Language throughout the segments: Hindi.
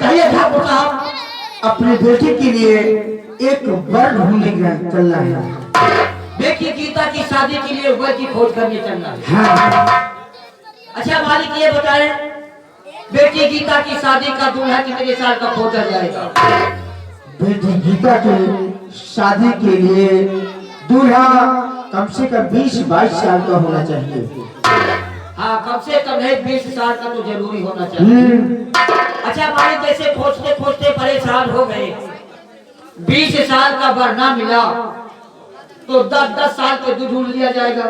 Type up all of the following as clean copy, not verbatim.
कहिए ठाकुर साहब, अपने बेटे के लिए एक वर ढूंढने का चलना है। बेटी गीता की शादी के लिए वर की खोज करने चलना है। हाँ। अच्छा मालिक ये बताएं, बेटी गीता की शादी का दूल्हा कितने साल का खोजा जाएगा? बेटी गीता की शादी के लिए दूल्हा कम से कम 20-22 साल का होना चाहिए। हाँ, कम से कम है 20 साल का तो जरूरी होना चाहिए। अच्छा मालिक, जैसे खोजते खोजते परेशान हो गए, 20 साल का वर ना मिला तो 10-10 साल के दूध ढूंढ लिया जाएगा।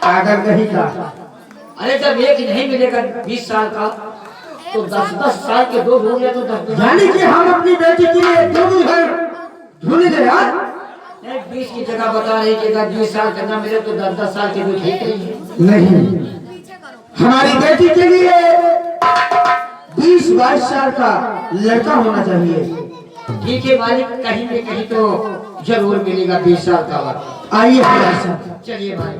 पागल नहीं का। अरे जब एक नहीं मिलेगा 20 साल का तो 10-10 साल के दो ढूंढ लिया तो 10। यानी कि हम अपनी बेटी के लिए दो दूल्हे ढूंढेंगे यार। 20 की जगह बता रही कि अगर 20 साल का ना मिले तो 10-10 साल के दूध ठीक नहीं, हमारी बेटी के लिए 20-22 साल का लड़का होना चाहिए। ठीक है मालिक, कहीं न कहीं तो जरूर मिलेगा 20 साल का वक्त। आइए हमारे साथ। चलिए भाई।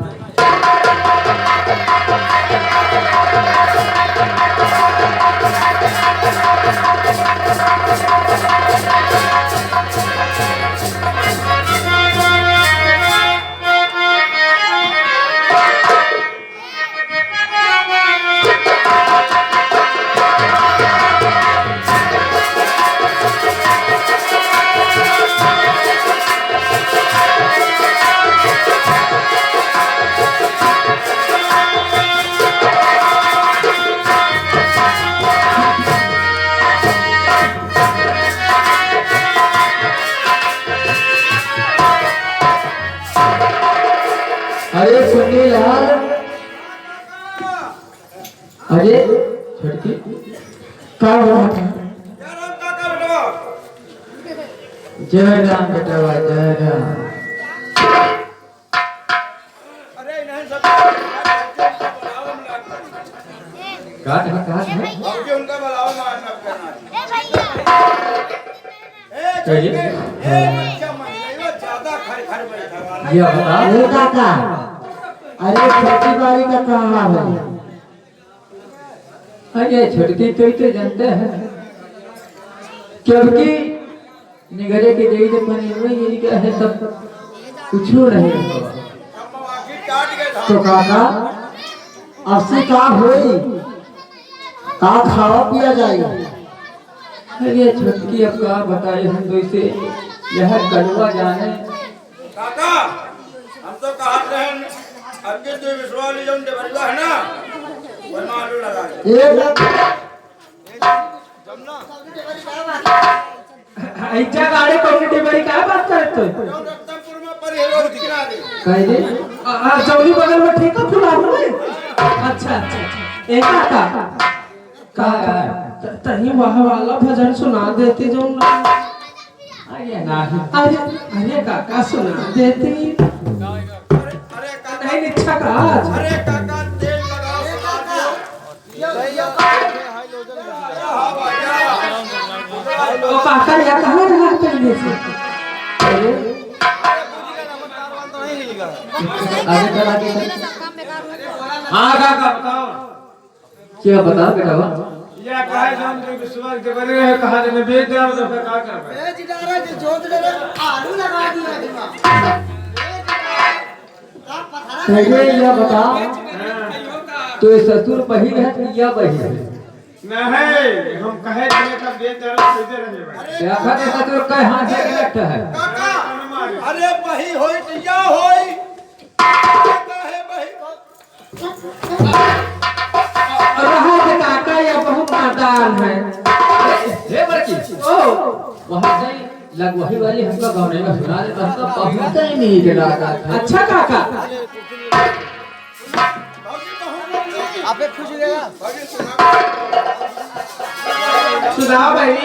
अरे सुनील यार, अरे छटकी क्या हो रहा था? जय राम बेटा, जय राम। काट है उनका बुलावा मारना चाहिए। ये बता ये काका, अरे खेती बाड़ी का काम है। अरे छुटकी तो जानते हैं क्योंकि निगरे के देई तो बने हुए ये क्या है, सब कुछ नहीं तो काका अब से का होई, का खावा पिया जाएगा। अरे छुटकी अब का बताए, हम तो इसे यह कड़वा जाने। काका हम तो कहत रहे अगे तो विश्वास जो बल्ला है ना वो मालूम लगा जमना ऐसा गाड़ी कम्युनिटी बड़ी क्या बात करते हो? रत्नपुर में परिहेरो दिखला दे कह दे चौली बगल में ठेका खुला हुआ है। अच्छा एक का तही वह वाला भजन सुना देती जो अरे नहीं, अरे काका सुना देती। नहीं इच्छा का अरे काका तेल लगाओ ओ काका या कहां रहा पहले से? अरे करा के हां काका बताओ क्या बता बेटा? या काहे जान जो विश्वास के बने है कहा ने बेच दिया तो फिर का कर ए जिडारा जो जोत डरे आलू लगा दिया पहले यह बता, तो ससुर बहिन है कि या बहिन है? नहीं हम कहे दिए तब बेच दिया कैसे रहे भाई देखा तो ससुर का हाथ से लगता है। काका अरे बही होई या होई काहे बही रहा के काका या बहुत नादान है। हे बड़की ओ वहां से लग वही वाली हमको गाँव में सुना दे, तो पहुंचता ही नहीं के लगा। अच्छा काका आपे खुश गया सुना भाई।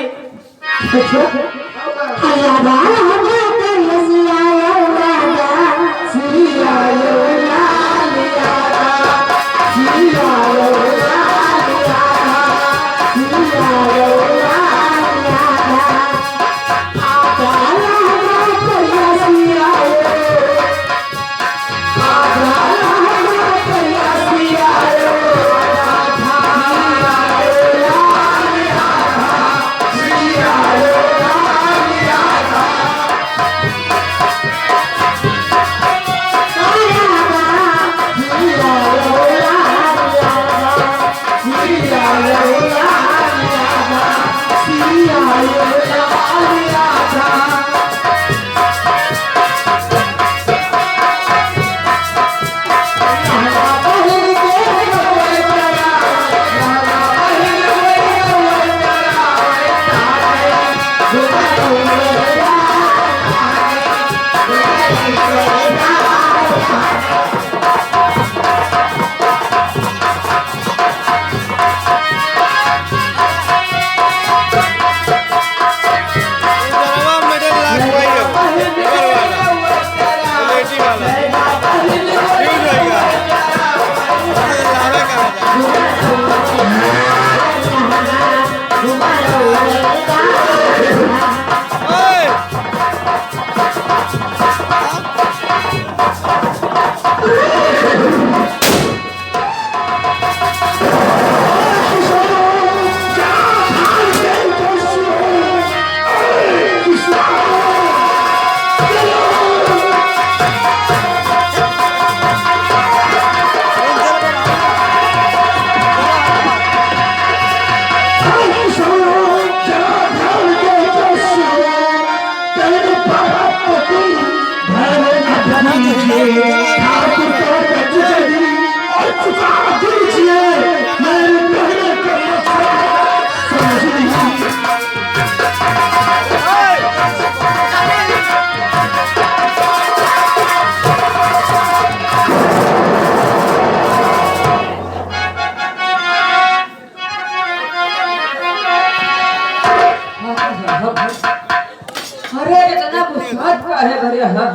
अरे इतना गुस्सात का है भैया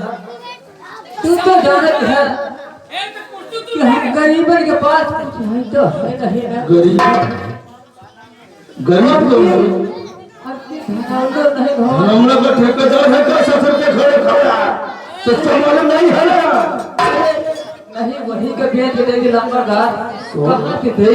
तू तो जानत है कि हम गरीबन के पास कुछ नहीं तो है नहीं ना गरीब गरीब तो नहीं भगवान हम लोग का ठेकेदार है का सफर के खड़े खड़ा तो संभाल नहीं है नहीं वही के बेच देगी लंबरदार कहां के दे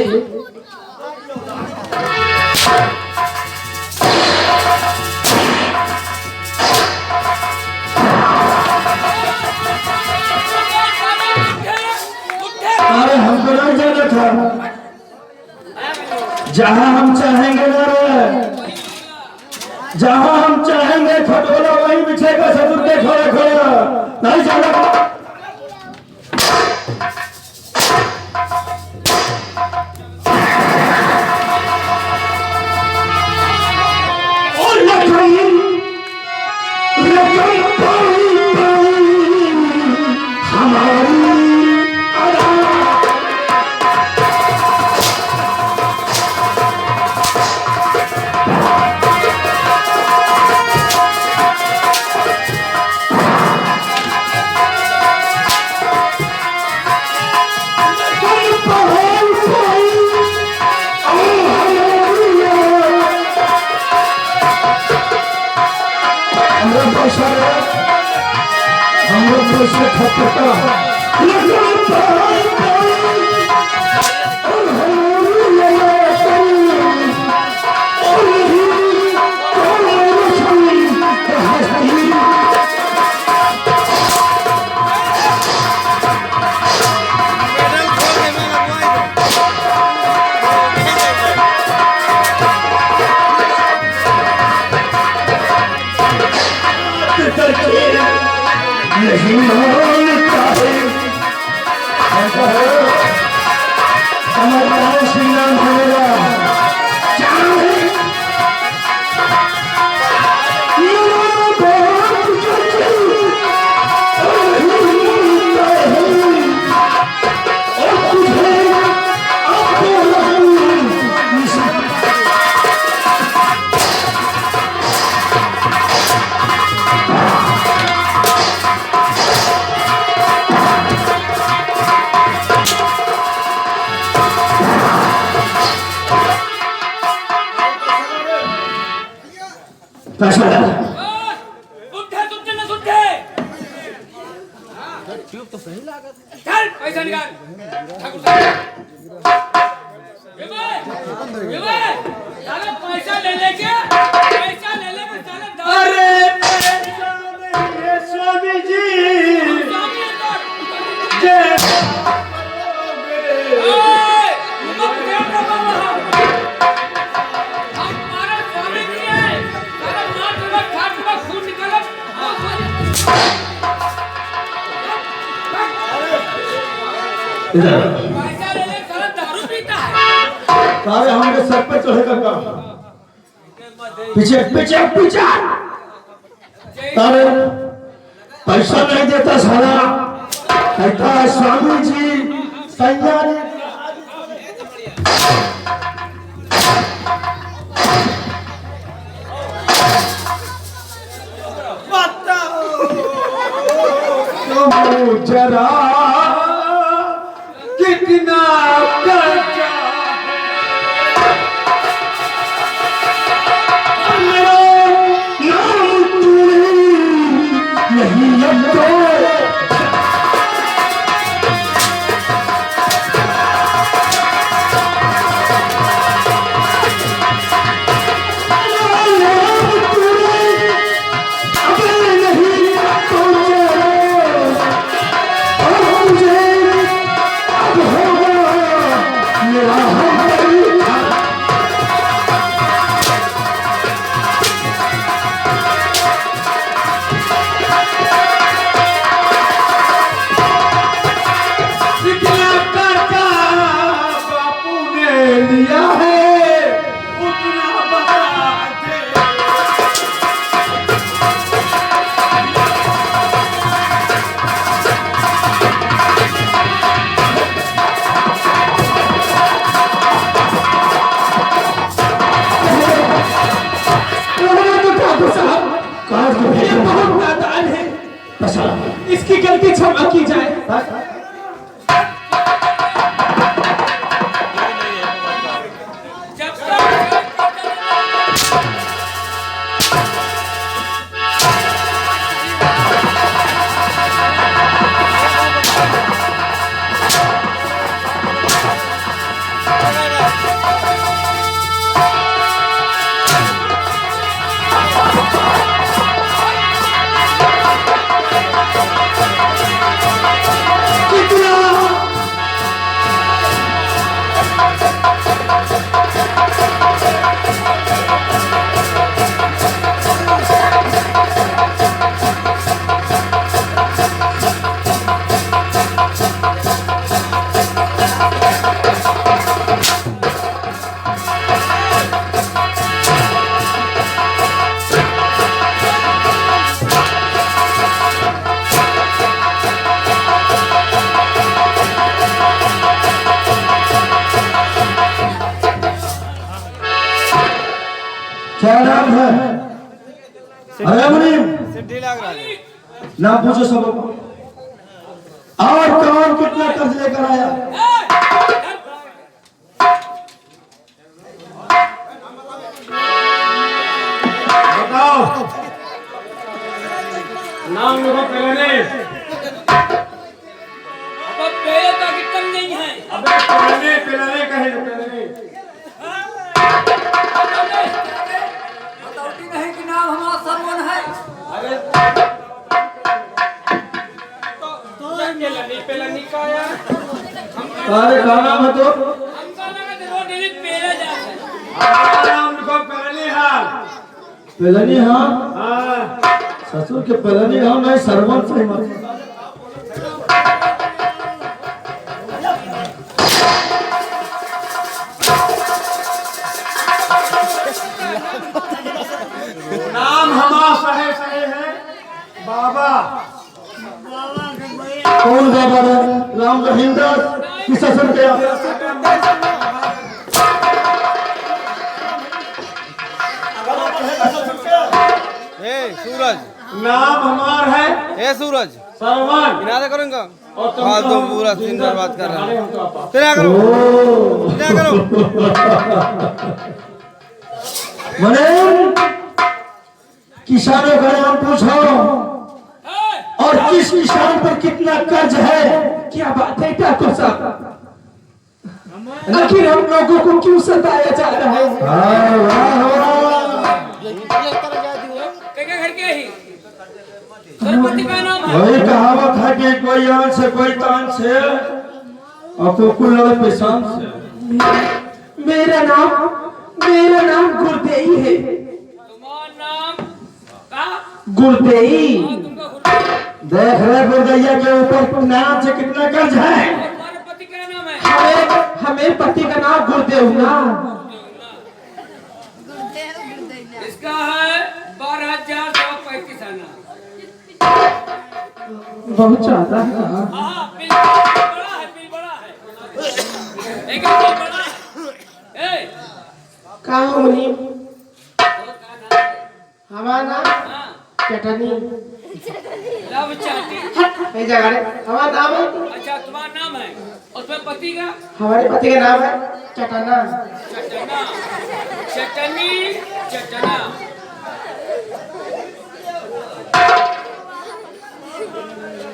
अरे हमको नहीं जाना था जहाँ हम चाहेंगे ना रे जहाँ हम चाहेंगे खटोला वहीं बिछेगा ससुर के खड़े खड़े नहीं जाना हम लोग से खपता नहीं मानता है हमारा श्री राम होगा चल पैसा निकाल साले पैसा ले लेके अरे स्वामी जी हमारे स्वामी जी है सारा मार दूंगा खाट दूंगा खून निकाला पैसा ले ले सारा दारू पीता है सारे हमारे सर पे चढ़ेगा काम पीछे पीछे पीछे तारे पैसा नहीं देता साला कहता है स्वामी जी सैया ने जरा कितना कर्जा नहीं अब तो इसकी गलती क्षमा की जाए। जब तक क्या नाम है? अरे मुनीम नाम पूछो सब और कौन कितना कर्ज लेकर आया? बताओ नाम लोगों पहले अब पेड़ का कितम नहीं है। अबे पहले पहले कहे पहले बताओती नहीं कि नाम हमारा सरवन है। अरे का नाम है तो हमका लगा कि रोड डेली पेड़ जाता है। नाम लिखो पहले हाल पहले हाँ ससुर के पहले हाँ नहीं सरवन सही मत नाम हमारा सहे सहे है बाबा। कौन बाबा है? राम रहीमदास की ससुर के सूरज नाम हमार है ए सूरज सरवन। किनारे करूंगा और तुम हाँ तो पूरा दिन बर्बाद कर रहा है। क्या करो क्या करो मने किसानों का नाम पूछो और किस किसान पर कितना कर्ज है? क्या बात है ठाकुर साहब, आखिर हम लोगों को क्यों सताया जा रहा है? घर के ही सरपति का नाम है। वही कहावत है कि कोई आन से कोई तान से और कुकुल लगे पेशान से। मेरा नाम गुरदेई है। तुम्हारा नाम का गुरदेई। तुमका गुरु देख रहे गुरदैया के ऊपर नाम से कितना कर्ज है। तुम्हारे पति का नाम है हमें पति का नाम गुरदेव ना। इसका है 12,135 आना। बहुत ज्यादा है। हाँ बिल बड़ा है एक बिल बड़ा है। ए कहाँ मुनि? और का नाम है? हमारा नाम हाँ चटनी। लव चाटी। नहीं जगह रे। हमारा नाम है। अच्छा तुम्हारा नाम है और तुम्हारे पति का हमारे पति का नाम है चटना। चटना चटनी चटना।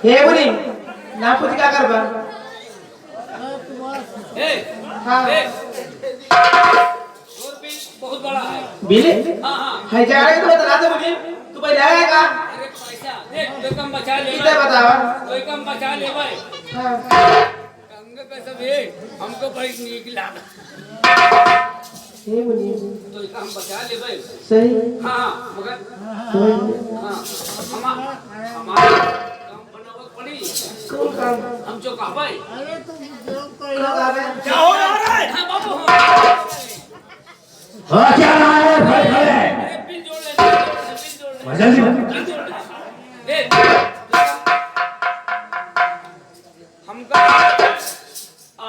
हे मुनि ना पूछ क्या करबा? ए हाँ। ए और बिल बहुत बड़ा है। बिल हाँ हाँ है जा रहे तो बता दे मुनि। तू पहले आएगा। अरे पैसा देख कोई कम बचा ले कितना बतावा? कोई कम बचा ले भाई। हाँ। कंग कसम है हमको बड़ी नीक लागा। हे मुनि तो कम बचा ले भाई। सही। हाँ मगर सही। हाँ हमारा काम बनावत पड़ी। कौन काम? हम जो कहा भाई कौन काम है? क्या हो रहा है? हाँ बाबू हाँ हाँ क्या रहा है भाई खड़े। अरे बिल जोड़ ले बिल जोड़ ले जल्दी बिल जोड़ ले। देख हमका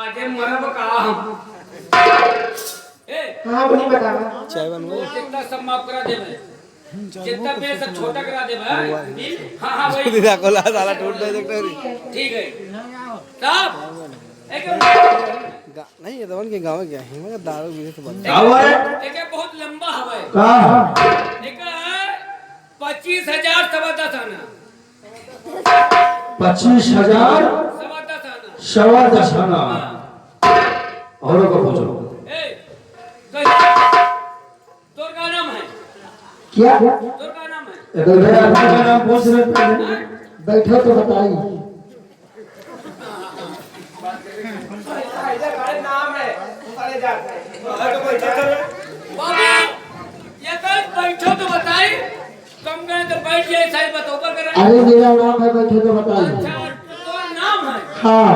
आज मरब का हम ए हाँ मुनि बतावा। चाय बनवाओ। जितना सब माफ करा दे भाई। जितना बिल सब छोटा करा दे भाई। बिल हाँ हाँ भाई दीदा को ला साला टूट दे देखते रही। ठीक है साहब एक नहीं ये तो उनके गांव क्या है मगर दारू भी तो बंद। क्या हुआ है? एक बहुत लंबा हवा है। कहाँ? एक है 25,000 सवा 10 आना 25,000 सवा 10 आना। 10.25 आना। औरों को पूछो। ए तोर का नाम है क्या? तोर का नाम है इधर आदमी का नाम पूछ रहे थे। बैठो तो बताइए। नाम है। बाबू ये कल बैठो तो बताई कम करें तो बैठ जाए सारी बात ऊपर करें। अरे मेरा नाम है बैठो तो बताइए। अच्छा तोर नाम है हाँ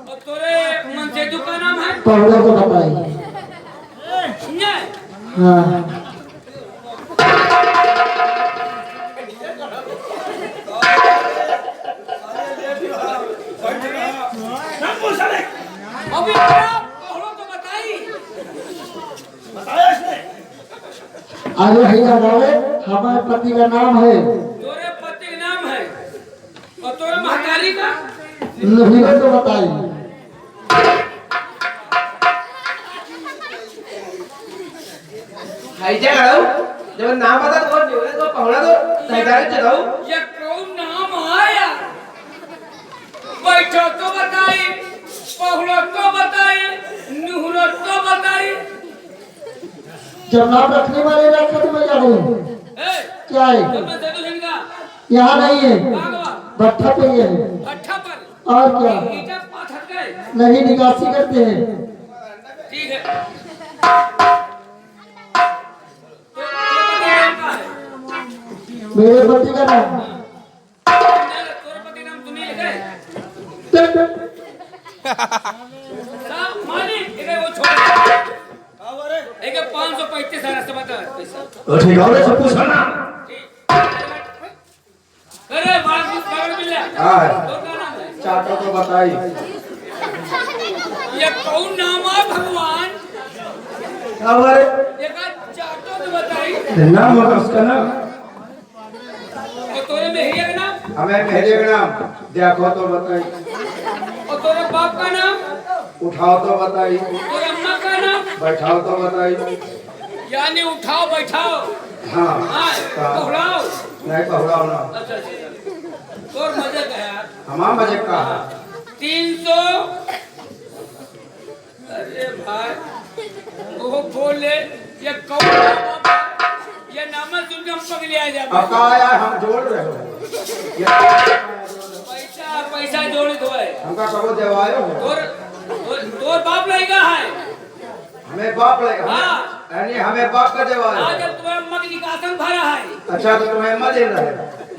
और तोरे मनसेदू का नाम है पहले तो बताइए। नहीं हाँ अभी पढ़ो तो बताई। अरे भैया गावे हमारे पति का नाम है। तोरे पति का नाम है और तोरे महतारी का नहीं तो बताइए। है जा करो। जब नाम बता तो बोले तो पहुंचा दो। सहदारी चलाओ। ये कौन नाम है यार? बैठो तो बताई पहुलो तो बताई नुहरो तो बताई। जब नाम रखने वाले रखे तो मैं क्या करूँ? ए क्या है? तो मैं दे दूं इनका यहाँ नहीं है भागवा भट्ठा पे ही है। अट्ठा पर और क्या? ईटा पाथ हट गए। नहीं निकासी करते हैं। ठीक है तो पति नाम का है मेरे पति का नाम तोरे पति नाम तू नहीं लिखे साहब मालिक एक वो छोड़ एक 535 सारा सब बता पैसा। ठीक है सब पूछा ना। अरे बागड़ मिल हाँ। तो का नाम है चाटो तो बताइए। ये कौन नाम है भगवान? हमारे ये का चाटो तो बताई नाम होगा उसका नाम। और तोरे मेहरिया का नाम हमें मेरे का नाम देखो तो बताइए। और तोरे बाप का नाम उठाओ तो बताइए। तोरे अम्मा का नाम बैठाओ तो बताइए। यानी उठाओ बैठाओ हाँ हाँ पहुड़ाओ। नहीं पहुँचाओ ना। अच्छा तोर मजे का यार हमारा बजट का है 300। अरे भाई वो बोले ये कौन नाम है? ये नाम सुन के हम पगले आ जाए। अब कहा यार हम जोड़ रहे हो। पैसा पैसा जोड़ी दो है हमका कबो देवायो तोर बाप लगेगा है हमें बाप लगा हाँ। यानी हमें बाप का देवायो आज जब तुम्हें अम्मा की निकासन भरा है अच्छा तो तुम्हें अम्मा दे रहा है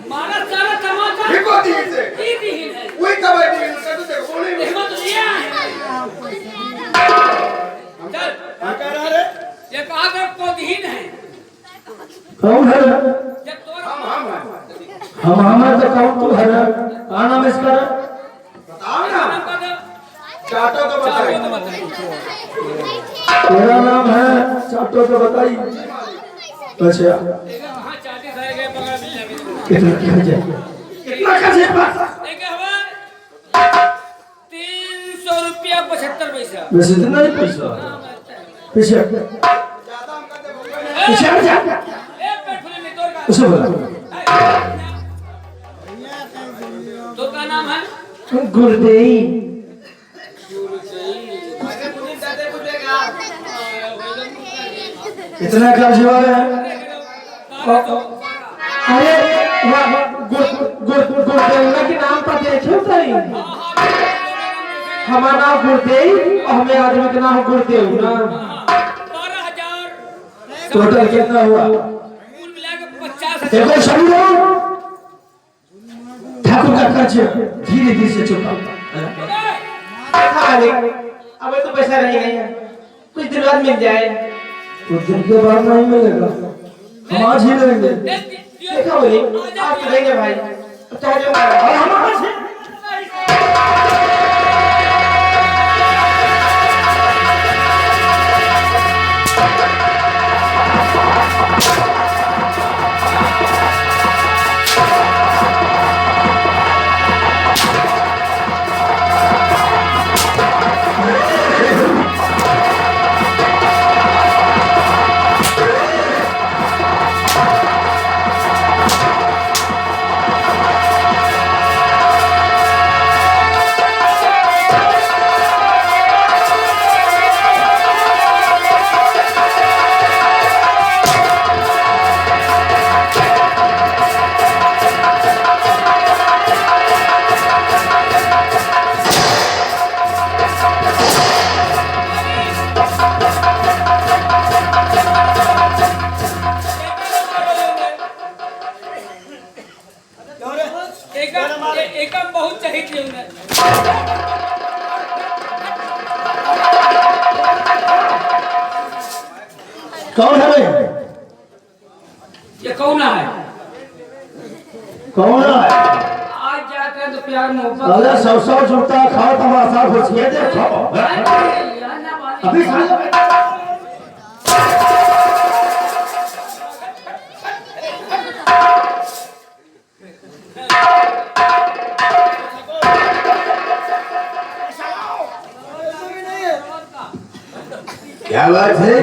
मारा सारा समाचार देखो दी से दीन है कोई कबाई दी उसका तो देखो बोले हिम्मत लिया चल क्या कह रहा रे ये कहा कर को दीन है कौन है जब तोर हम हमें तो कौन तू है कहाँ नाम इसका बताओ ना चाटो तो बताइए तेरा नाम है चाटो तो बताइए अच्छा हाँ चाटे सारे गए पकड़ मिल जाएंगे कितना खर्चा कितना खर्चा 300 रुपया 75 पैसा वैसे इतना ही पैसा पीछे पीछे हट जा पेट फुले में तोर का उसे बोला तो का नाम है गुरदेई इतना कर्ज हुआ है अरे गुरदेव के नाम पर देखे सही हमारा नाम गुरदेव और हमें आदमी का नाम गुरदेव ना 12,000 टोटल कितना हुआ कुल मिला के 50,000 देखो सभी लोग ठाकुर का कर्ज धीरे धीरे से चुका अब तो पैसा रहेगा कुछ दिन बाद मिल जाए कुछ दिन के बाद नहीं मिलेगा हम आज ही लेंगे देखा बोली आप तो देंगे भाई चाहे जो और हम आज ही एकम बहुत चाहिए उन्हें कौन है भाई ये कौन है कौन है आज जाते हैं तो प्यार मोहब्बत अरे सौ जुड़ता खाओ तमाशा घुसिए देखो अभी साले क्या बात है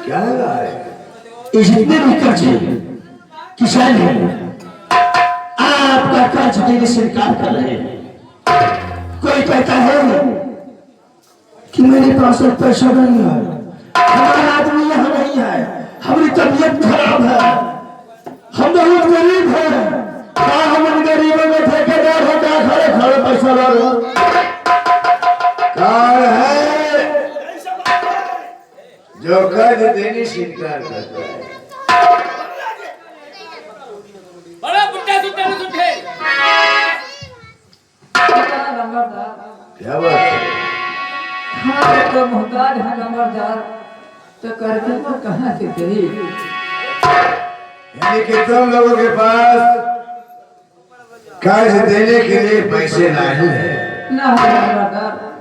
क्या लगा है इस जितने भी कर्ज किसान है आपका कर्ज देने से इनकार कर रहे हैं कोई कहता है कि मेरे पास एक पैसा नहीं है हमारा आदमी यहाँ नहीं है हमारी तबीयत खराब है हम बहुत गरीब हैं क्या हम उन गरीबों में ठेकेदार हो क्या खड़े खड़े पैसा ला लो कौन है जो कर्ज देने से इनकार करता है बड़ा बुड्ढा सुट्टे में सुट्टे क्या बात है हाँ तो मोहताज है नंबरदार तो कर्जे पर कहाँ से दे यानी कि तुम लोगों के पास कर्ज देने के लिए पैसे नहीं है ना है नंबरदार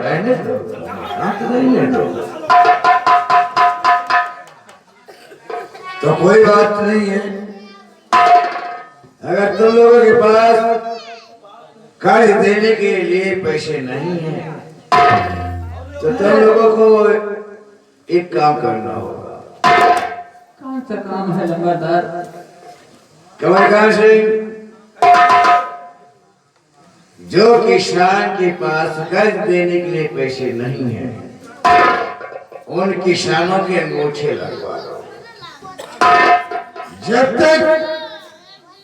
रहने दो हाथ रहने दो तो कोई बात नहीं है अगर तुम लोगों के पास कर्ज देने के लिए पैसे नहीं है तो तुम लोगों को एक काम करना होगा कौन सा काम है नंबरदार कमलकांत सिंह जो किसान के पास कर्ज देने के लिए पैसे नहीं है उन किसानों के अंगूठे लगवा दो जब तक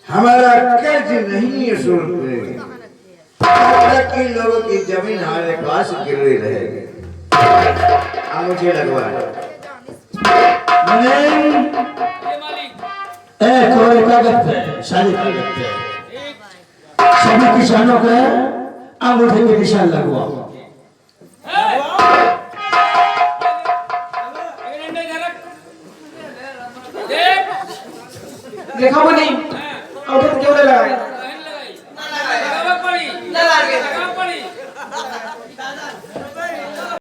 हमारा कर्ज नहीं सुनते तब तक इन लोगों की जमीन हमारे पास गिरवी रहेगी। मुझे लगवा मैंने ये मालिक एक और कागज पे शादी कागज पे सभी किसानों के अंगूठे के निशान लगवाओ। देख देखा बनी